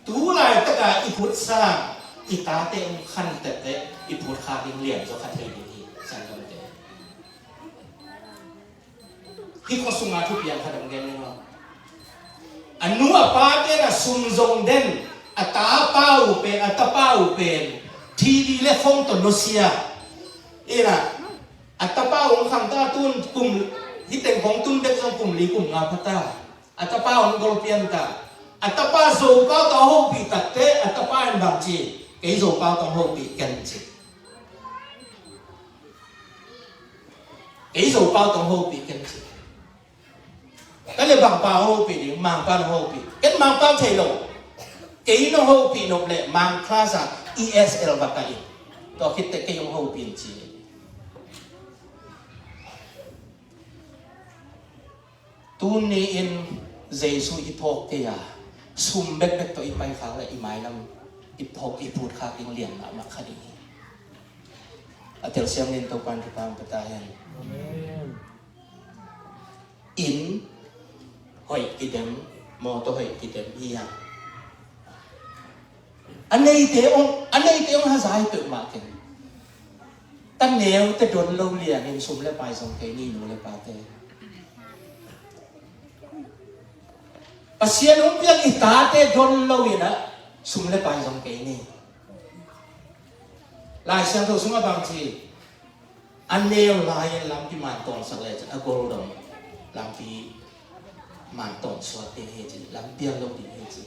ตู้ลายตะกาอิพุทธสร้างอิตาเตงขันเตะอิพุทธขาดิงเหลี่ยมโจขันเตยดีสันกันเตะที่เขาสุมาทุกอย่างขนาดเงี้ยนี่มั้งอันนู้นป้าเตนะซุมจงเด่นอัตาเป้าเป็นอัตาเป้าเป็นทีดีเล่ฟงตนโนเซียนะอัตาเป้าของขังตาตุนกลุ่มที่เต็งของตุนเด็กของกลุ่มลีกลุ่มงาพัตตาอัตาเป้าของกอลเปียนตาอัตป้าโซเป้าต้องห้องปีตัดเตะอัตป้าอันบางจีเกี่ยโซเป้าต้องห้องปีกันจีเกี่ยโซเป้าต้องห้องปีกันจีก็เลยบางป้าห้องปีนี้มังป้าห้องปีกันมังป้าใช่หรอเกี่ยน้องห้องปีนกเล่มังคลาส ESL บักไก่ก็คิดแต่เกี่ยห้องปีจีตูนี้อินเจสุอิทอกเตียซุมเบ็ดตัวอีไปข้างเลยอีไม้นำอีพกอีพูดข้างยังเลี้ยงมาคดีอาเทลเซียมนินตัวปันที่ปางปะตายันอินหอยกิเดมมอตัวหอยกิเดมอียังอันนี้เดี๋ยวหาสายตัวมาเก่งตั้งแนวแต่โดนเราเลี้ยงเองซุมเล่ไปสองเกนี่หนูเลยปาเต้ปัสยานุเปียงอิตาเตดอนลาวินะสุมเลปายจงเกนี่ลายเสียงตัวสุมาบางทีอันเดียวลายลำที่มาตอนสักเลยจะอกอรุดมลำที่มาตอนสวัสดีเฮจิลำเปียงลงดีเฮจิ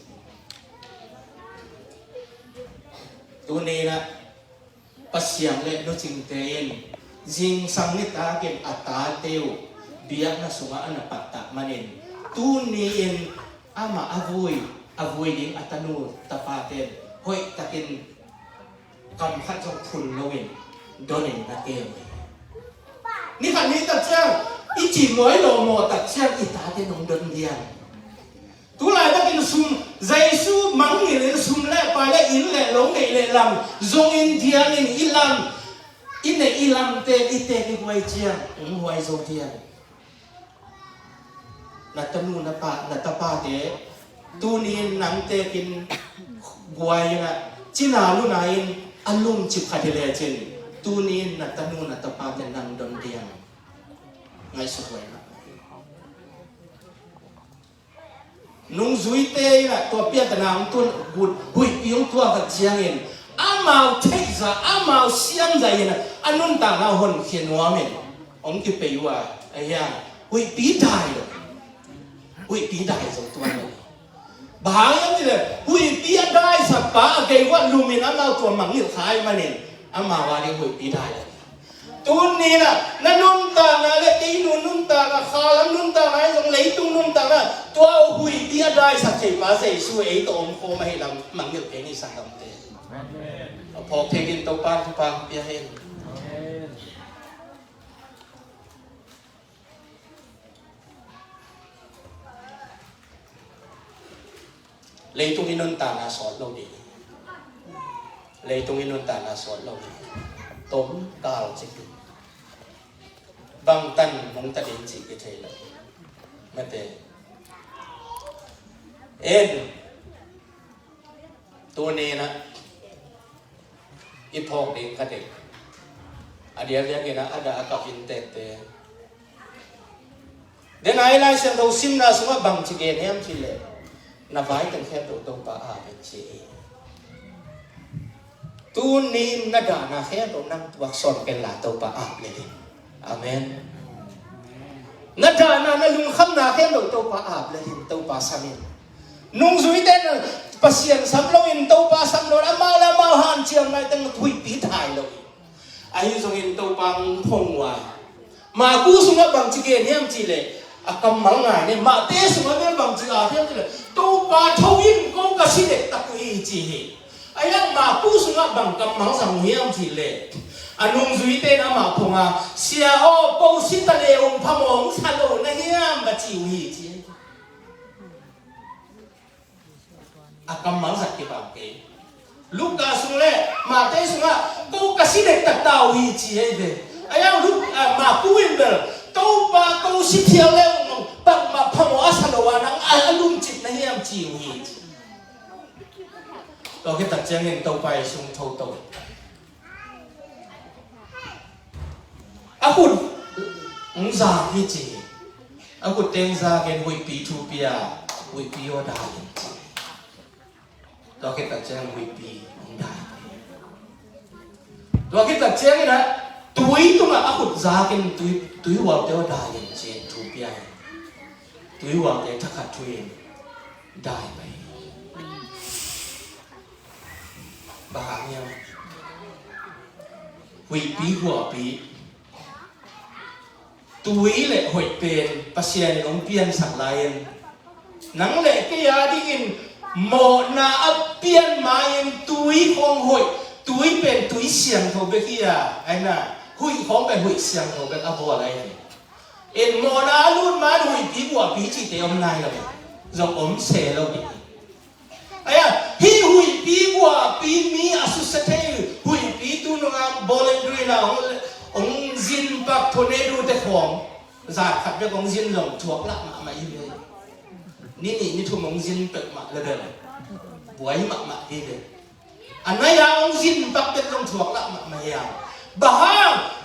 ตัวนี้นะปัสยามเลนุจิงเตนจิงสังนิตาเก็บอัตาเตียวเบียกนะสุมาอันปัตตะมันเองตัวนี้เองอามาอภัยดิ้งอัตโนตปาเตนหอยตะกินกำขัดจงพุนโลวินโดนเองนักเกมนี่ขันนี้ตัดเชือกอีจีมวยโลโมตัดเชือกอีตาเตนงโดนเดียนตัวลายตะกินซุมใจซูมังนี่เลยซุมเล่ไปเล่อินเล่หลงเล่ลำจงอินเดียนอินลำอินเล่อิลำเตอิเตกิหวยเจียงหวยโซเทียนนัตนูนัตปาเตตูนี้นังเตกินบวยนะจีน่าลุนายอันลุมจิบขัดเลจินตูนี้นัตนูนัตปาเตนังดอนเดียงไงสุดเลยนะนุ่งจุยเตยนะตัวเปียตนามตุนบุดหุยพิงตัวกับเชียงเองอามาเทซ่าอามาเสียงใจนะอันนู้นต่างเราหนเขียนว่าเมนองค์ที่ไปว่าไอ้ยังหุยปีได้เลยหุยปีได้สองตัวเลยบางอย่างนี่เลยหุยปีได้สักปะเกี่ยวกับลูมินอามาตัวมังนี่ขายมาเนี่ยอามาว่าเนี่ยหุยปีได้เลยตัวนี้นะนั่นนุ่นตานะเล็กที่นุ่นตานะข้าแล้วนุ่นตานะตรงไหนตรงนุ่นตานะตัวหุยปีได้สักเจ็บมาใส่ช่วยไอ้ตัวอมโคมาให้เรามังนี่เองนี่สักคำเดียวพอเทกินตัวปานทุกปานเปียเห็นเลยตรงนี้นนตานาสอนเราดีเลยตรงนี้นนตานาสอนเราดีต้มกาลจิตบางตันมงตัดเองจิตเฉยเลยไม่เตะเอ็นตัวนี้นะอีพอกเด็กกันเด็กเดี๋ยวเรียกนะada akap intete dan ai lai sem do sim na suma bang chige nem chile na vai tan khem do to pa a ben chi tu ni na da na khe do nam wa son ken la to pa a le amen na da na lung kham na khem do to pa a le to pa samin nung zui ten pasien sam lo in to pa sam lo ama la ma han chiang nai tang thui pi thai lo ai zong in to pang phong wa ma ku sunga bang chige nem chi le akam mang ngai ne ma te sunga ben bang chi a them chi le to pa thau in ko ka si de tak hi chi hi ai yang ma ku sunga bang kam mang sang hiam chi le anung zui te na ma phonga sia o po sin ta le um phamong sa lo na hiam ba chi hi chi akam mang sak ki ba ke Luka sungle mate sunga ko kasi de tataw hi chi ai de ayang luk ma kuin bel to pa ko si thiang le pag ma phamo asalowa nang alum chit na hiam chi hi ตัวที่ตัดเจียงเห็นตัวไปสุ่มโทตัวอากุดซาที่จีอากุดเต็งซาเกนหุยปีทูเปียหุยปีโอดายินตัวที่ตัดเจียงหุยปีได้ตัวที่ตัดเจียงนะตุยตัวอากุดซาเกนตุยวัวเดียวได้ยินเจนทูเปียตุยวัวเดียวทักขัดทุยได้ไหมบ้าเนี่ยหุยปีหัวปีตุยเละหอยเป็นปัสยาน้องเปียนสักลายนังเละก็ยาดิกินโมนาเปียนมาเองตุยของหอยตุยเป็นตุยเสียงโทเบกี้อะไอ้น่ะหุยของเป็นหุยเสียงโทเบกอะบัวอะไรเอ็นโมนาลุ่นมาหุยปีหัวปีจีเตอมนายเลยจงอมเสเราดิไอ้อะฮีหุยปีหัวปีมีอสุสเทหุยปีตุนงามบอลเลนดรีน่าองจินปักทนดูแต่ของจากขัดเรื่ององจินหลงถั่วละมาอีเลยนี่ทุ่มองจินเป็ดมาเลยเดินบวยมาอีเลยอันนั้นยาองจินปักเป็นหลงถั่วละมาอย่างบ้า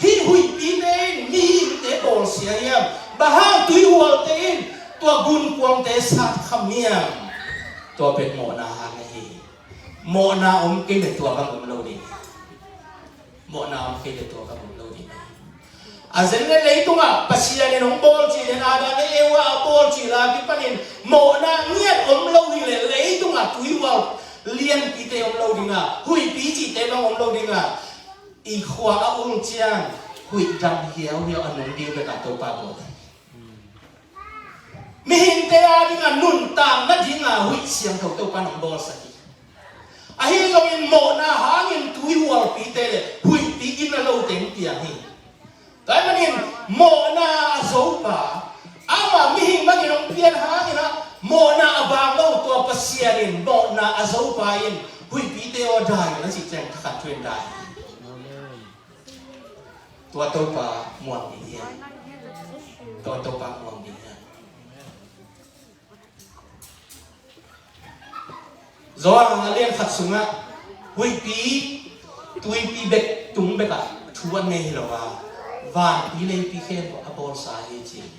ที่หุยปีเองมีเตะบอลเสียงบ้าตุยหัวเตนตัวบุญกวงเตะสัตว์ขมิ้นตัวเป็นโมนาฮาไงโมนาอมกินตัวกับผมเราดีโมนาอมกินตัวกับผมอาจจะเลยตัวปัสยาเนี่ยน้องบอลจีเนี่ยอาดาเนี่ยเอวาบอลจีลาที่ปนินโมนาเนี่ยอมเราดีเลยตัวตุยว่าเลี้ยงปีเตอมเราดีนะหุยปีจีเตน้องอมเราดีนะอีขวาอุ้งเจียงหุยดำเหี่ยวอันนั้นดีไปกับตัวปลาบดมีหินเตอาดีนะนุ่นตามนั่นดีนะหุยเสียงตัวปลาหนองบอลสักทีอาหินเราเป็นโมนาหาเงินตุยว่าปีเตเลยหุยปีกินเราเต็มเตียงนี่แต่มันเห็นโมนาโซปาอามามีหิงมันยังเปลี่ยนหางนะโมนาบางเราตัวปัสยานินโมนาโซปาอินหุยปีเตอได้แล้วสิแจงขัดเทรนได้ตัวโตปาม่วงดีเนี่ยตัวโตปาม่วงดีเนี่ยจอร์เรียนขัดสุงะหุยปีตุยปีเบกตุงเบกะชวนเมหิลวาวานปีเลยปีเข้มอบอลสาเหตุ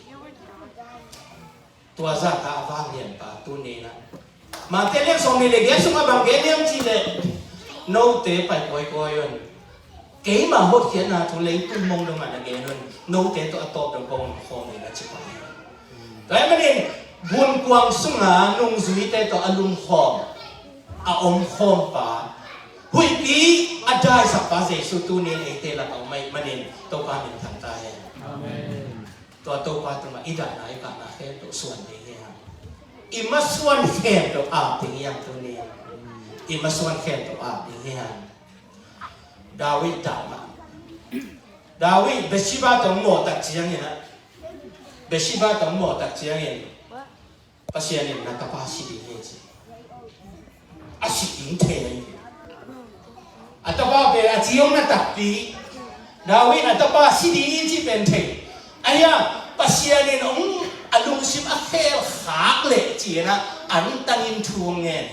ตัวซาตาวานเรียนปะตัวนี้นะมาเตเลียงส่งนี่เลยเดี๋ยวส่งมาบางเกลียมจีเลยโน้ตเตไปก่อยๆนเก๋มาหดเขียนนะทุเรศตุ้มมงลงมาในเกณฑ์นั้นโน้ตเตตัวตบตรงกองคอนี่นะจิ๋วแต่ไม่ได้บุญกวางสุงหานุ่งสุยเตตัวอารมณ์คอมอาอมคอมปาหุยปีอาจารย์สัพพะเสสุตุเนเอเตละเอาไม่มาเนตัวปาเป็นทางตายตัวปาตัวมาอิดาไหนกันนะแค่ตัวส่วนนี้อิมาส่วนแค่ตัวอาบถึงอย่างตัวนี้อิมาส่วนแค่ตัวอาบถึงอย่างดาวิดดาวิดเบชิบาตัวหมอตักเจียงนะเบชิบาตัวหมอตักเจียงภาษาเนี่ยนักภาษาดีเนี่ยอาศิอินเทนatau apa ajiong na tapi Dawid atau apa sidi ji bente ayah pasyanin alung sim akhir hak le ji na antangin tuungen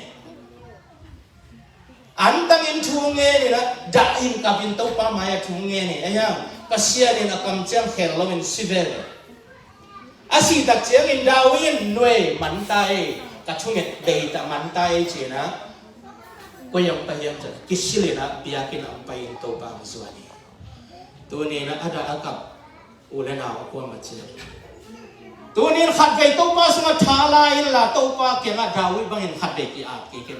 ni na dain kapin tau pa maya tuungen ni ayah pasyanin akam jang hellomin sivel asi tak jangin Dawid nwe mantai katunget data mantai ji naก็ยังไปยังจะคิดสิเลยนะเบียกินไปตัวบางส่วนนี้ตัวนี้นะอาจจะอากับอุเลนาวกวนมาเจอตัวนี้ขัดใจตัวป้าสงัดทาลายละตัวป้าเกี่ยงดาวิบางอย่างขัดใจกี่อาบกี่เก่ง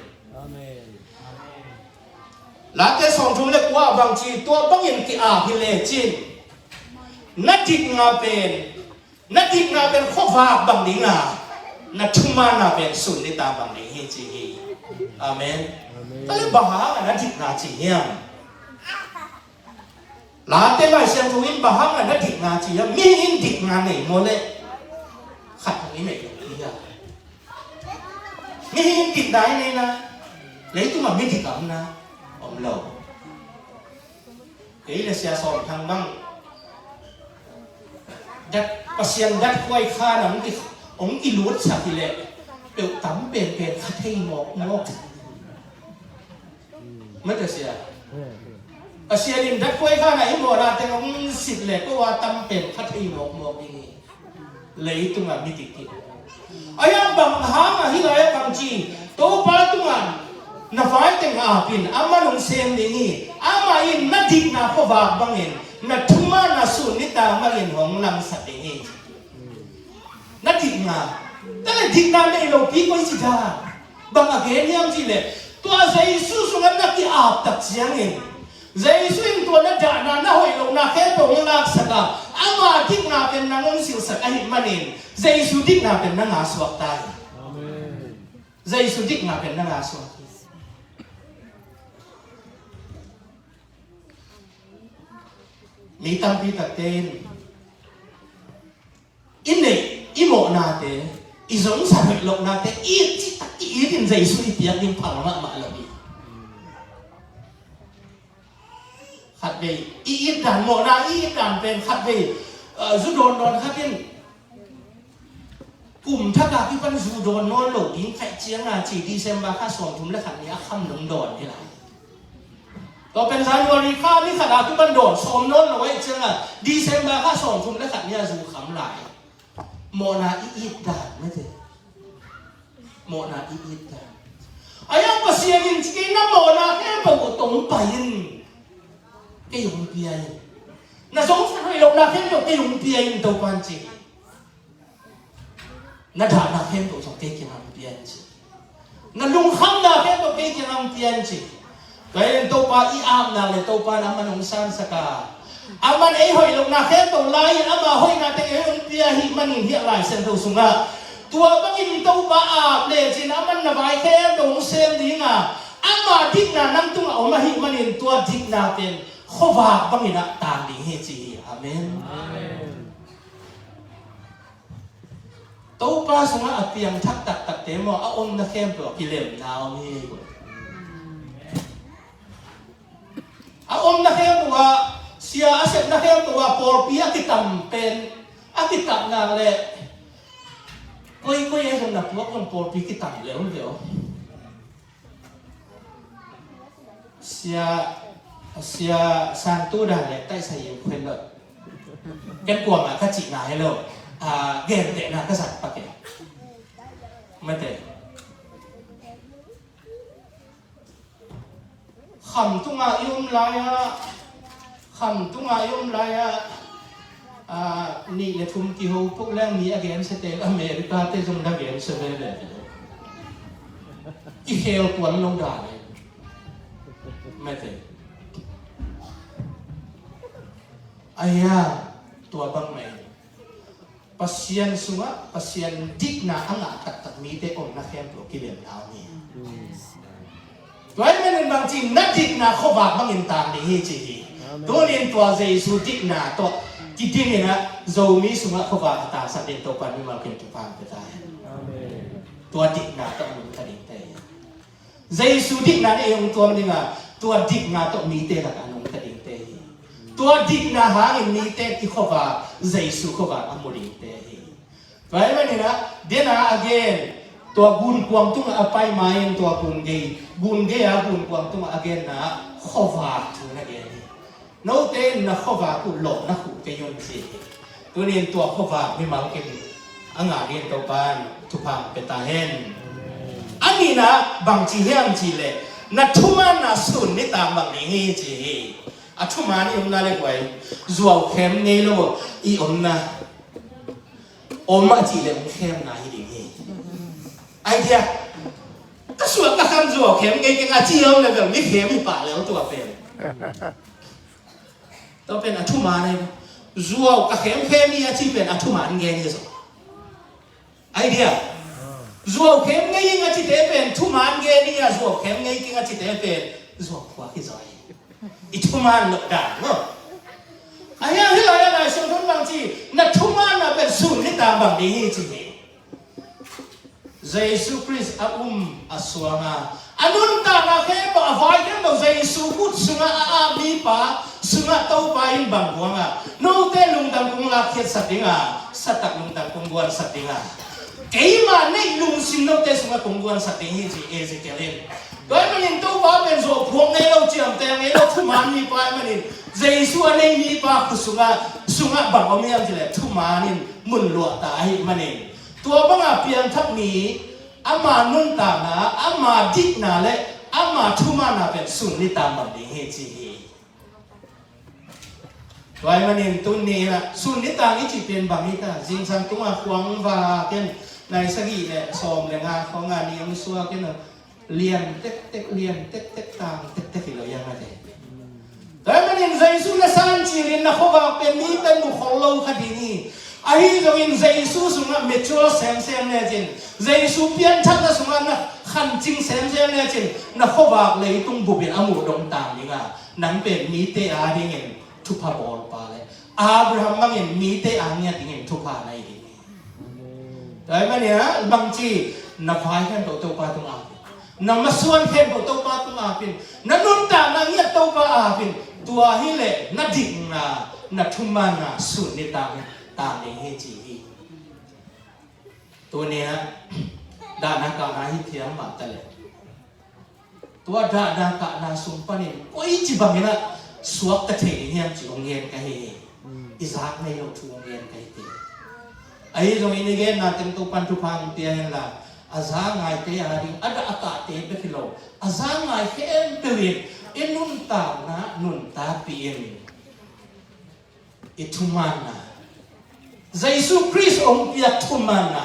หลังจากสองทุ่มเล็กว่าบางทีตัวบางอย่างกี่อาบที่เล่จินนัดจิตงาเป็นข้อฝากบางนี้นะนัดทุ่มมานาเป็นสุนนิตาบางนี้เฮจิฮีอาเมนแต่บางหางนัดจิตนาจีเนี่ยหลานเต้ไม่เสียงทวินบางหางนัดจิตนาจีเนี่ยมีอินจิตงานไหนโมเลขัดตรงนี้ไหนอย่างนี้อ่ะมีอินจิตได้เลยนะเลยตัวมันไม่จิตกันนะอมเราเฮ้ยเลยเสียสอบทางบ้างดัดประเสียงดัดควายข้าหนังที่องค์กิลุดสักทีเลยเปลวตั้มเป็นขัดให้หมอก ไม่จะเสียเสียดินดักกล้วยข้าไหนหมดแต่ของสิทธิ์เหล็กก็ว่าตำเป็นคัดอีหมกนี่เลยตรงนั้นมีติดอายังบางหางที่ไรบางจีโตปาตรงนั้นน่าไฟแต่งอาปินอามาลงเซมนี่อามาอินน่าดิกน่าขวากบางเงินน่าทุ่มน่าสุนิตามาเงินของลำสัตย์นี่น่าดิกน่าแต่ละดิกน่าไม่รู้พี่ก็ยิ่งจ้าบางอาเกณฑ์ยังจีเลยตัวใจสู้สุนัขนักที่อาบตัดเสียงเองใจสู้อินตัวนักด่าน่าหอยลงน่าแค่ตรงนักสักอามาดิกน่าเป็นนางองสิวสักอาหิมันเองใจสู้ดิกน่าเป็นนางอาสวกตายใจสู้ดิกน่าเป็นนางอาสวกมีตั้งพี่ตัดเต้นอินเนอิโมนาเตอิสงสารหลงนาเตอีจิตอีดินใจสุดที่ยังยิ่งพังมากเลยขัดไปอีดันโมนาอีดันเป็นขัดไปจุดโดนขัดเป็นกลุ่มทักษะที่เป็นจุดโดนนอนหลงยิงไข่เจียงอ่ะจีดีเซมบาค่าส่งทุนและขัดนี้คำหลงโดนที่ไหนก็เป็นสารวริค่าที่ขนาดที่มันโดดสมน้นเอาไว้เจ้าดีเซมบาค่าส่งทุนและขัดนี้จูขำหลายโมนาอีด่านไม่ใช่โมนาอีด่านอายังภาษาอินทรีย์น้ำโมนาแค่ประวัติตรงไปยินก็ยุ่งเปียนน่าสงสารเรานาแค่ก็ยุ่งเปียนตัวปันจีน่าด่านาแค่ตัวสองเกจินังเปียนจีน่าลุงคำนาแค่ตัวเกจินังเปียนจีkaya ito pa iam na ito pa naman ng san saka aman ay hoy log na kaya to lain ama hoy natin ayon piyahi manin hi lai sen to sunga tua bangin ito pa ap le sin aman na bai kaya dong sem di nga ama dik na nang tunga o mahi manin tua dik natin khoba bangin na tanding hi chi amen amen to pa sunga apiang thak tak temo aon na kempo kilem naw ni aom na kaya tuwa siya asep na kaya tuwa porpi akitam pen akitam na le koy ay na puwak ng porpi kitam leon leo siya santo dah le tay sa yin kwen lo ken kuang ka chi na hello gen te na ka sat pa ke mate kham tunga yum laya ni le thum ki ho puk lang ni again sa tel America te jong da gen sa le i hel tuan long da le mate aya tua bang mai pasien sunga pasien dik na anga tak mi te om na khem pro ki le naw ni Tuan men bang jing nadik na khoba bangin tam ni hi chi to nin tua jesu dik na to kiting na zo mi sunga khoba ta sa den to pan mi mal ken tu pan ta amen tua dik na to mun ta dik te jesu dik na e yong tua ni nga tua dik na to mi te la anong ta dik te tua dik na hangin mi te ki khoba jesu khoba amuri te tuan men na dena againตัวบุญกวางตุ้งอภัยมาเองตัวบุญเกยบุญเกยบุญกวางตุ้งอเกนนะข้อฝากถึงนะเกนี่โน้ตเต้นนะข้อฝากกุหลบนะขุเกยนสิตัวนี้ตัวข้อฝากไม่มาเก็นอ่างเรียนตัวปานทุพังเป็นตาเห็นอันนี้นะบางทีเฮียงทีเลยนัทุมานะสุนนี่ตามบางนี้จีอัทุมานี่อมน่าเล็กไว้จัวเข้มนี่โลอีอมนะอมมาจีเลยอมเข้มนะอีดีไอเดียก็ส่วนกระทำจั่วเข็มเก่งๆอาชีพเราเลยแบบนี้เข็มมีป่าแล้วตัวเป็นต้องเป็นอัทุมาเลยจั่วกระเข็มมีอาชีพเป็นอัทุมาเงี้ยนี่สิไอเดียจั่วเข็มเงี้ยอาชีพเป็นทุมาเงี้ยนี่จั่วเข็มเงี้ยอาชีพเป็นจั่วขวาที่ใจอีทุมาหลอกด่าเนาะไอ้ยังที่เราอย่างไรส่วนทุนบางทีนัทุมาน่ะเป็นศูนย์ที่ตามบางนี้จริงJesus Christ aswanga anun ta na ke ba vai ke no Jesus kut sunga mi pa sunga tau pa in bang buanga no te lung dang kung la khet satinga satak lung dang kung buan satinga cái mà này lùng xin đâu thế sung công quan sát tình gì Ezekiel đối với mình tôi bảo bên rồi buông này lâu chiếm tiền này lâu thu man mi phải mà nên Giêsu anh ấy mi phải cứ sung bằng ông em chỉ là thu man nên muốn lụa tai mà nên tua bang pian thắp mi ama nun ta na ama dik na le ama thu man na bên sung ni ta bằng tình hệ gì vậy mà nên tôi nè là sung ni ta ní chỉ tiền bằng ni ta riêng sang tung khoáng và cái này sẽ gì này xòm này nga khó nga đi ông xua cái nào liền tết liền tết tàng tết thì lo yang này đấy mà nên Giêsu là san chỉ liền là khó vào bên mi bên một khó lâu khá đi nhỉ ai rồi in Giêsu sung là mature xem này chứ Giêsu biến chắc là sung là khăn chính xem này chứ là khó vào lấy tung bộ biển amu đông tàng đi ngà nắng bên mi tê à đi nghe thu pa bol paเลยAbraham mang nghe mi tê à nghe đi nghe thu pa này đi đấy mà nè bằng chi na phai khen tổ tàu pa tung à na masuan khen tổ pa tung à pin na nun ta na nghe tàu pa à pin tua hi lệ na định na thum man na sun ni ta ni he chi hiตัวเนี้ยดานักการhi thiam ma ta le tua da ka na sum pa ni koi chi bang na suak ta the hiam chi ong yen ka he Isaac nei lo thu ong yen ka he ai rồi ini gen na tem tu pan tu phang tia hen la aza ngai te ya ding ada aka te pe philo aza ngai khem pelin inun ta na nun ta pien itumana Giêsu Christ ông pia tumana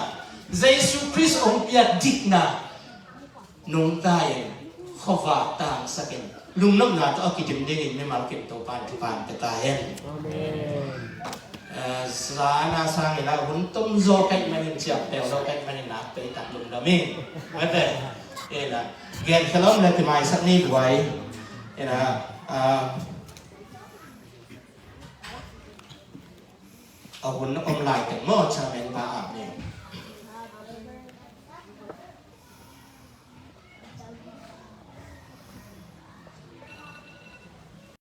Giêsu Christ ông pia dikna nung ta yen khova ta saken lung nam na to ki dim ding me mal kem to pan tu pan te ta hen amen sana sang là huấn tung do cách mà mình chạm đều do cách mà mình nạp tới tận dụng đó mình vấn đề đây là gen cái lắm là thì mai sắc ni vậy đây là huấn nó ông lại cảnh mơ cha mình ba ảm này